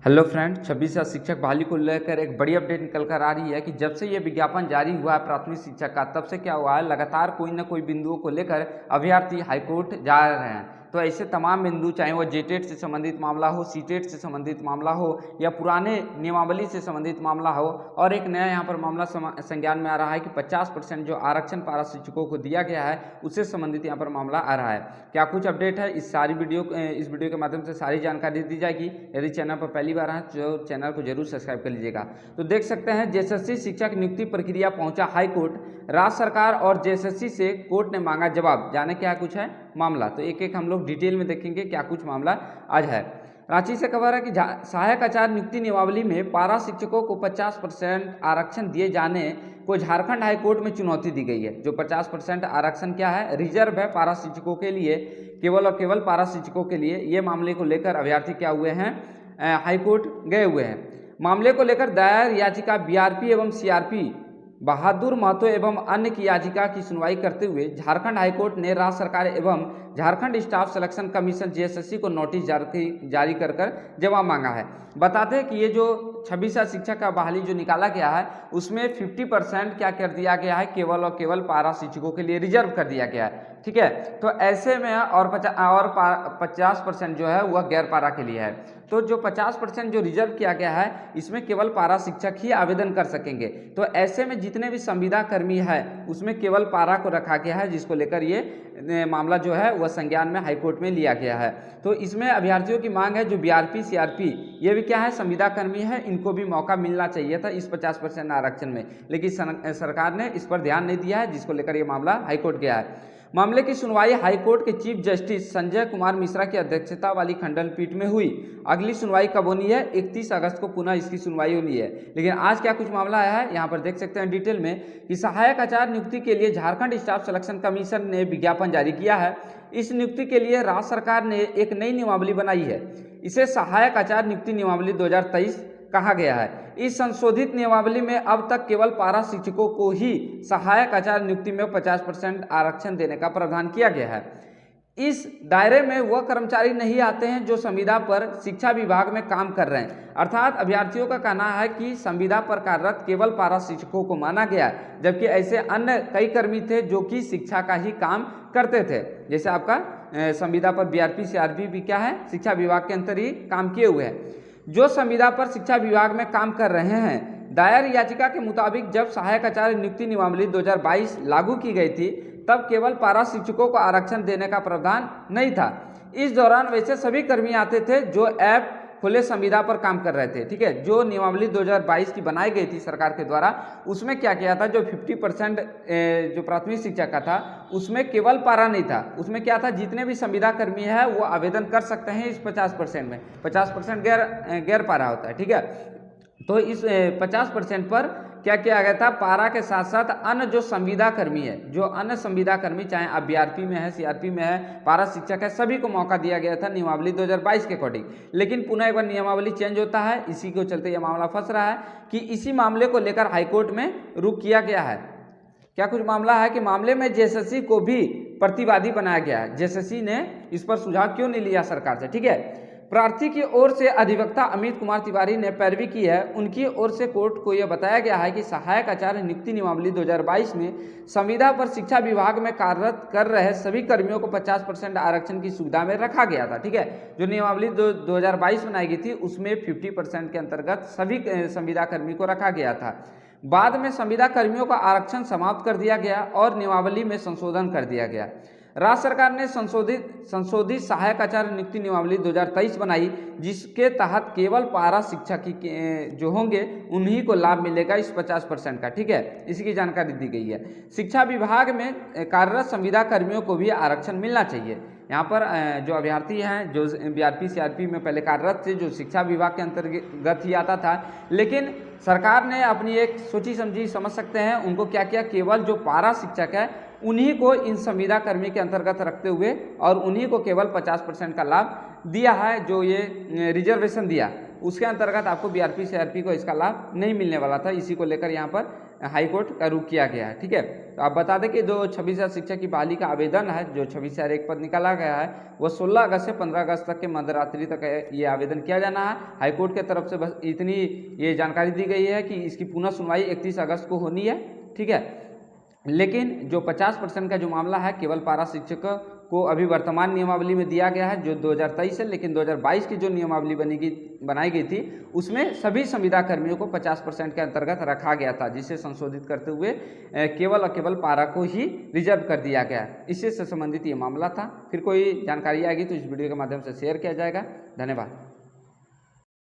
Hello friend, 26 शिक्षक बहाली को लेकर एक बड़ी अपडेट निकल कर आ रही है कि जब से ये विज्ञापन जारी हुआ है प्राथमिक शिक्षक का, तब से क्या हुआ है, लगातार कोई ना कोई बिंदुओं को लेकर अभ्यर्थी हाईकोर्ट जा रहे हैं। तो ऐसे तमाम बिंदु, चाहे वो जेटेट से संबंधित मामला हो, सीटेट से संबंधित मामला हो या पुराने नियमावली से संबंधित मामला हो, और एक नया यहाँ पर मामला संज्ञान में आ रहा है कि 50% जो आरक्षण पारा शिक्षकों को दिया गया है उससे संबंधित यहाँ पर मामला आ रहा है। क्या कुछ अपडेट है, इस वीडियो के माध्यम से सारी जानकारी दी जाएगी। यदि चैनल पर पहली बार है तो चैनल को जरूर सब्सक्राइब कर लीजिएगा। तो देख सकते हैं, जेएसएससी शिक्षक नियुक्ति प्रक्रिया पहुंचा हाईकोर्ट। राज्य सरकार और जेएसएससी से कोर्ट ने मांगा जवाब। जाने क्या कुछ है मामला, तो एक एक हम लोग डिटेल में देखेंगे क्या कुछ मामला आज है। रांची से खबर है कि सहायक आचार्य नियुक्ति नियमावली में पारा शिक्षकों को 50% आरक्षण दिए जाने को झारखंड हाईकोर्ट में चुनौती दी गई है। जो 50% आरक्षण क्या है, रिजर्व है पारा शिक्षकों के लिए, केवल और केवल पारा शिक्षकों के लिए। ये मामले को लेकर अभ्यर्थी क्या हुए हैं, हाईकोर्ट गए हुए हैं। मामले को लेकर दायर याचिका बीआरपी एवं सीआरपी बहादुर महतो एवं अन्य की याचिका की सुनवाई करते हुए झारखंड हाईकोर्ट ने राज्य सरकार एवं Jharkhand staff selection commission JSSC को नोटिस जारी कर जवाब मांगा है। बताते हैं कि ये जो 26 शिक्षक का बहाली जो निकाला गया है उसमें 50% क्या कर दिया गया है, केवल और केवल पारा शिक्षकों के लिए रिजर्व कर दिया गया है। ठीक है, तो ऐसे में और 50% जो है वह गैर पारा के लिए है। तो जो 50% जो रिजर्व किया गया है इसमें केवल पारा शिक्षक ही आवेदन कर सकेंगे। तो ऐसे में जितने भी संविदा कर्मी है उसमें केवल पारा को रखा गया है, जिसको लेकर ये मामला जो है वह संज्ञान में हाईकोर्ट में लिया गया है। तो इसमें अभ्यर्थियों की मांग है जो बीआरपी सीआरपी ये भी क्या है, संविदा कर्मी है, इनको भी मौका मिलना चाहिए था इस 50% आरक्षण में, लेकिन सरकार ने इस पर ध्यान नहीं दिया है, जिसको लेकर ये मामला हाईकोर्ट गया है। मामले की सुनवाई हाईकोर्ट के चीफ जस्टिस संजय कुमार मिश्रा की अध्यक्षता वाली खंडन-पीठ में हुई। अगली सुनवाई कब होनी है, 31 अगस्त को पुनः इसकी सुनवाई होनी है। लेकिन आज क्या कुछ मामला आया है यहाँ पर देख सकते हैं डिटेल में कि सहायक आचार्य नियुक्ति के लिए झारखंड स्टाफ सिलेक्शन कमीशन ने विज्ञापन जारी किया है। इस नियुक्ति के लिए राज्य सरकार ने एक नई नियमावली बनाई है। इसे सहायक आचार्य नियुक्ति नियमावली 2023 कहा गया है। इस संशोधित नियमावली में अब तक केवल पारा शिक्षकों को ही सहायक आचार्य नियुक्ति में 50% आरक्षण देने का प्रावधान किया गया है। इस दायरे में वह कर्मचारी नहीं आते हैं जो संविदा पर शिक्षा विभाग में काम कर रहे हैं। अर्थात अभ्यर्थियों का कहना है कि संविदा पर कार्यरत केवल पारा शिक्षकों को माना गया है, जबकि ऐसे अन्य कई कर्मी थे जो कि शिक्षा का ही काम करते थे। जैसे आपका संविदा पर बीआरपी सीआरपी भी क्या है, शिक्षा विभाग के अंतर ही काम किए हुए हैं। जो संविदा पर शिक्षा विभाग में काम कर रहे हैं, दायर याचिका के मुताबिक जब सहायक आचार्य नियुक्ति नियमावली 2022 लागू की गई थी तब केवल पारा शिक्षकों को आरक्षण देने का प्रावधान नहीं था। इस दौरान वैसे सभी कर्मी आते थे जो ऐप खुले संविदा पर काम कर रहे थे। ठीक है, जो नियमावली 2022 की बनाई गई थी सरकार के द्वारा, उसमें क्या किया था, जो 50% जो प्राथमिक शिक्षा का था उसमें केवल पारा नहीं था, उसमें क्या था, जितने भी संविदा कर्मी है वो आवेदन कर सकते हैं इस 50% में। 50% गैर पारा होता है। ठीक है, तो इस 50% पर क्या किया गया था, पारा के साथ साथ अन्य जो संविदा कर्मी है, जो अन्य संविदा कर्मी चाहे आप बीआरपी में है, सीआरपी में है, पारा शिक्षक है, सभी को मौका दिया गया था नियमावली 2022 के अकॉर्डिंग। लेकिन पुनः एक बार नियमावली चेंज होता है, इसी को चलते यह मामला फंस रहा है कि इसी मामले को लेकर हाईकोर्ट में रुख किया गया है। क्या कुछ मामला है कि मामले में जेएसएससी को भी प्रतिवादी बनाया गया है। जेएसएससी ने इस पर सुझाव क्यों नहीं लिया सरकार से। ठीक है, प्रार्थी की ओर से अधिवक्ता अमित कुमार तिवारी ने पैरवी की है। उनकी ओर से कोर्ट को यह बताया गया है कि सहायक आचार्य नियुक्ति नियमावली 2022 में संविदा पर शिक्षा विभाग में कार्यरत कर रहे सभी कर्मियों को 50% आरक्षण की सुविधा में रखा गया था। ठीक है, जो नियमावली 2022 बनाई गई थी उसमें 50% के अंतर्गत सभी संविदा कर्मी को रखा गया था। बाद में संविदा कर्मियों का आरक्षण समाप्त कर दिया गया और नियमावली में संशोधन कर दिया गया। राज्य सरकार ने संशोधित सहायक आचार्य नियुक्ति नियमावली 2023 बनाई, जिसके तहत केवल पारा शिक्षक जो होंगे उन्हीं को लाभ मिलेगा इस 50% का। ठीक है, इसकी जानकारी दी गई है। शिक्षा विभाग में कार्यरत संविदा कर्मियों को भी आरक्षण मिलना चाहिए। यहाँ पर जो अभ्यर्थी हैं जो बीआरपी सीआरपी में पहले कार्यरत थे, जो शिक्षा विभाग के अंतर्गत ही आता था, लेकिन सरकार ने अपनी एक सोची समझी, समझ सकते हैं, उनको क्या किया, केवल जो पारा शिक्षक है उन्हीं को इन संविदा कर्मी के अंतर्गत रखते हुए और उन्हीं को केवल 50% का लाभ दिया है। जो ये रिजर्वेशन दिया उसके अंतर्गत आपको बीआरपी सीआरपी को इसका लाभ नहीं मिलने वाला था। इसी को लेकर यहाँ पर हाई कोर्ट का रुख किया गया है। ठीक है, तो आप बता दें कि जो 26,000 शिक्षक की बहाली का आवेदन है, जो 26,001 पद निकाला गया है, वो 16 अगस्त से 15 अगस्त तक के मध्यरात्रि तक ये आवेदन किया जाना है। हाईकोर्ट की तरफ से बस इतनी ये जानकारी दी गई है कि इसकी पुनः सुनवाई 31 अगस्त को होनी है। ठीक है, लेकिन जो 50% का जो मामला है केवल पारा शिक्षकों को अभी वर्तमान नियमावली में दिया गया है जो 2023 है, लेकिन 2022 की जो नियमावली बनाई गई थी उसमें सभी संविदा कर्मियों को 50% के अंतर्गत रखा गया था, जिसे संशोधित करते हुए केवल और केवल पारा को ही रिजर्व कर दिया गया। इससे संबंधित ये मामला था। फिर कोई जानकारी आएगी तो इस वीडियो के माध्यम से शेयर किया जाएगा। धन्यवाद।